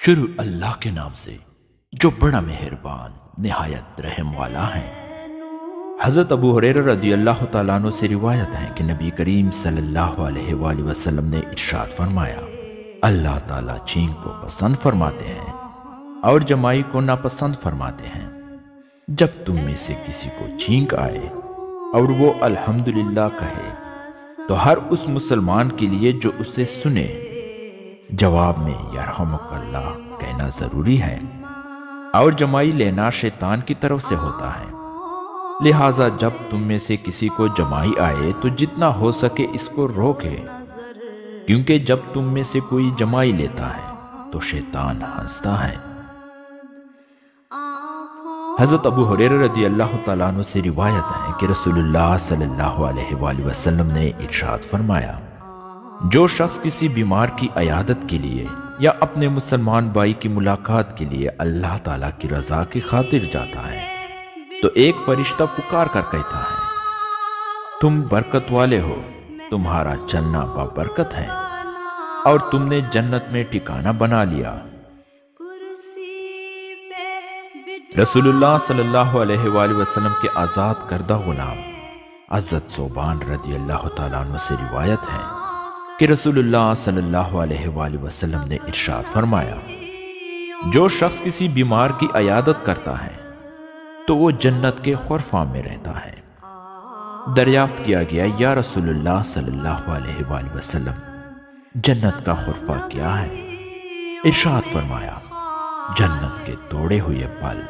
شروع اللہ کے نام سے جو بڑا مہربان نہایت رحم والا ہے۔ حضرت ابو ہریرہ رضی اللہ تعالیٰ عنہ سے روایت ہے کہ نبی کریم صلی اللہ علیہ وآلہ وسلم نے ارشاد فرمایا، اللہ تعالیٰ چھینک کو پسند فرماتے ہیں اور جمائی کو ناپسند فرماتے ہیں۔ جب تم میں سے کسی کو چھینک آئے اور وہ الحمدللہ کہے تو ہر اس مسلمان کے لیے جو اسے سنے جواب میں یرحمک اللہ کہنا ضروری ہے، اور جمائی لینا شیطان کی طرف سے ہوتا ہے۔ لہٰذا جب تم میں سے کسی کو جمائی آئے تو جتنا ہو سکے اس کو روکے، کیونکہ جب تم میں سے کوئی جمائی لیتا ہے تو شیطان ہنستا ہے۔ حضرت ابو ہریرہ رضی اللہ تعالیٰ عنہ سے روایت ہے کہ رسول اللہ صلی اللہ علیہ وآلہ وسلم نے ارشاد فرمایا، جو شخص کسی بیمار کی عیادت کے لیے یا اپنے مسلمان بھائی کی ملاقات کے لیے اللہ تعالیٰ کی رضا کی خاطر جاتا ہے تو ایک فرشتہ پکار کر کہتا ہے، تم برکت والے ہو، تمہارا چلنا بابرکت ہے اور تم نے جنت میں ٹھکانہ بنا لیا۔ رسول اللہ صلی اللہ علیہ وآلہ وسلم کے آزاد کردہ غلام عزت صوبان رضی اللہ تعالیٰ عنہ سے روایت ہے کہ رسول اللہ صلی اللہ علیہ وآلہ وسلم نے ارشاد فرمایا، جو شخص کسی بیمار کی عیادت کرتا ہے تو وہ جنت کے غرفہ میں رہتا ہے۔ دریافت کیا گیا، یا رسول اللہ صلی اللہ علیہ وآلہ وسلم، جنت کا غرفہ کیا ہے؟ ارشاد فرمایا، جنت کے توڑے ہوئے پھل۔